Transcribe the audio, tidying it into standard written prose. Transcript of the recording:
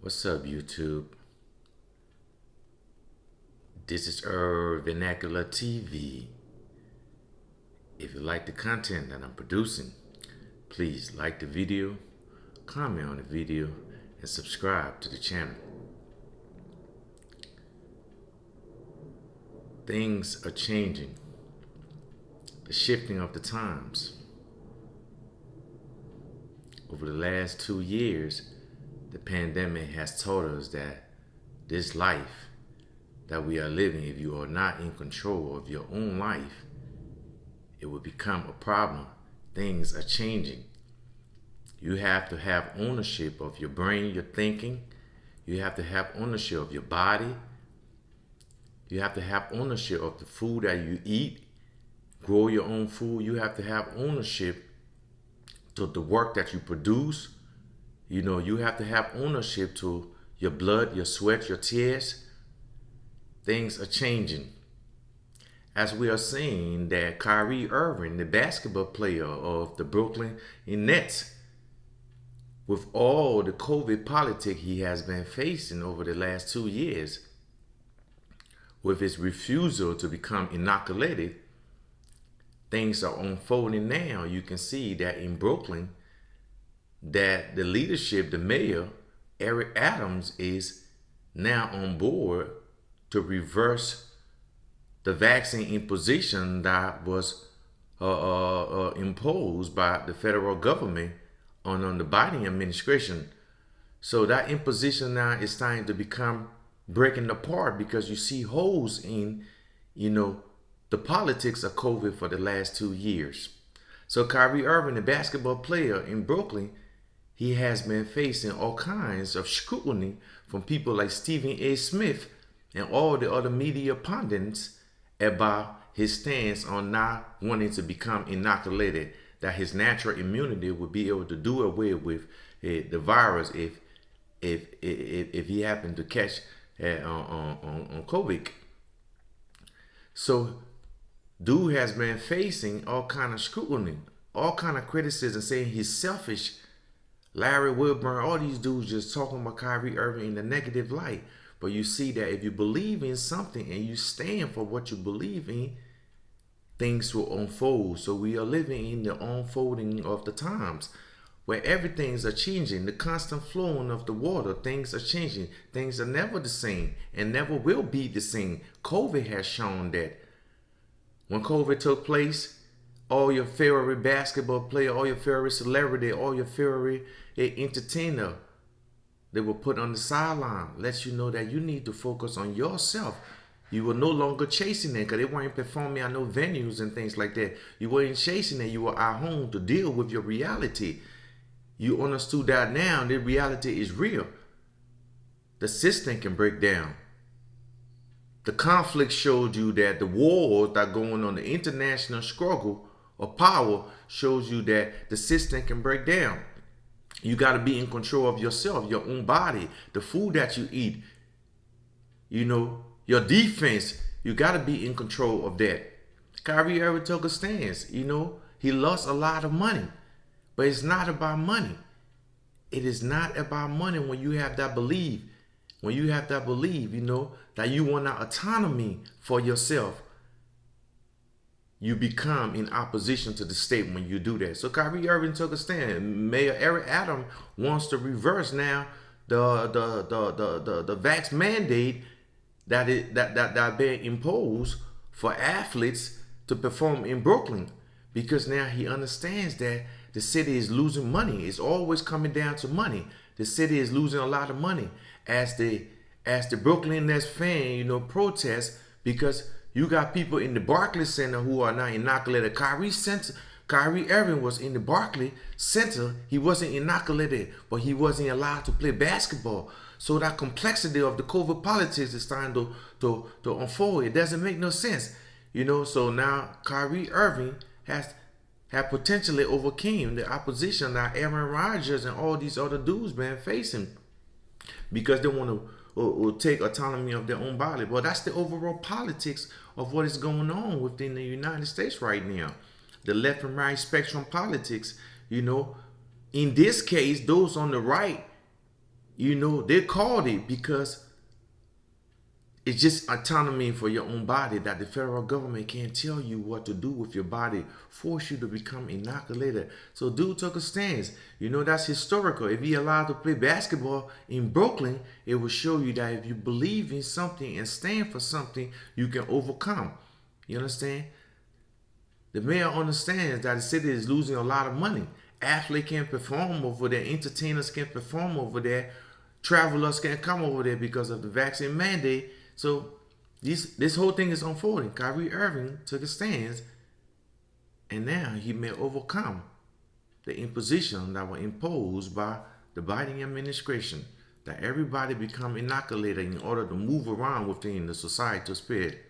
What's up, YouTube? This is Vernacular TV. If you like the content that I'm producing, please like the video, comment on the video, and subscribe to the channel. Things are changing. The shifting of the times. Over the last 2 years, the pandemic has taught us that this life that we are living, if you are not in control of your own life, it will become a problem. Things are changing. You have to have ownership of your brain, your thinking. You have to have ownership of your body. You have to have ownership of the food that you eat. Grow your own food. You have to have ownership to the work that you produce. You have to have ownership to your blood, your sweat, your tears. Things are changing. As we are seeing that Kyrie Irving, the basketball player of the Brooklyn Nets, with all the COVID politics he has been facing over the last 2 years, with his refusal to become inoculated, things are unfolding now. You can see that in Brooklyn, that the leadership, the mayor, Eric Adams, is now on board to reverse the vaccine imposition that was imposed by the federal government on the Biden administration. So that imposition now is starting to become breaking apart because you see holes in, the politics of COVID for the last 2 years. So Kyrie Irving, the basketball player in Brooklyn, he has been facing all kinds of scrutiny from people like Stephen A. Smith and all the other media pundits about his stance on not wanting to become inoculated, that his natural immunity would be able to do away with the virus if he happened to catch on COVID. So dude has been facing all kind of scrutiny, all kind of criticism, saying he's selfish. Larry Wilburn, all these dudes just talking about Kyrie Irving in the negative light. But you see that if you believe in something and you stand for what you believe in, things will unfold. So we are living in the unfolding of the times where everything's are changing. The constant flowing of the water, things are changing. Things are never the same and never will be the same. COVID has shown that. When COVID took place, all your favorite basketball player, all your favorite celebrity, all your favorite entertainer, they were put on the sideline. Lets you know that you need to focus on yourself. You were no longer chasing it because they weren't performing at no venues and things like that. You weren't chasing it. You were at home to deal with your reality. You understood that now the reality is real. The system can break down. The conflict showed you that the wars that are going on, the international struggle of power shows you that the system can break down. You got to be in control of yourself, your own body, the food that you eat, your defense. You got to be in control of that. Kyrie Irving took a stance. He lost a lot of money, but it's not about money. It is not about money when you have that belief. When you have that belief, that you want that autonomy for yourself, you become in opposition to the state when you do that. So Kyrie Irving took a stand. Mayor Eric Adams wants to reverse now the vax mandate that been imposed for athletes to perform in Brooklyn, because now he understands that the city is losing money. It's always coming down to money. The city is losing a lot of money as the Brooklyn Nets fan, protest, because you got people in the Barclays Center who are not inoculated. Kyrie Irving was in the Barclays Center. He wasn't inoculated, but he wasn't allowed to play basketball. So that complexity of the COVID politics is starting to unfold. It doesn't make no sense, So now Kyrie Irving have potentially overcame the opposition that Aaron Rodgers and all these other dudes been facing, because they want to take autonomy of their own body. Well, that's the overall politics of what is going on within the United States right now. The left and right spectrum politics, In this case, those on the right They called it because it's just autonomy for your own body that the federal government can't tell you what to do with your body, force you to become inoculated. So dude took a stance. That's historical. If he allowed to play basketball in Brooklyn, it will show you that if you believe in something and stand for something, you can overcome. You understand? The mayor understands that the city is losing a lot of money. Athletes can't perform over there. Entertainers can't perform over there. Travelers can't come over there because of the vaccine mandate. So this whole thing is unfolding. Kyrie Irving took a stance, and now he may overcome the imposition that were imposed by the Biden administration, that everybody become inoculated in order to move around within the societal spirit.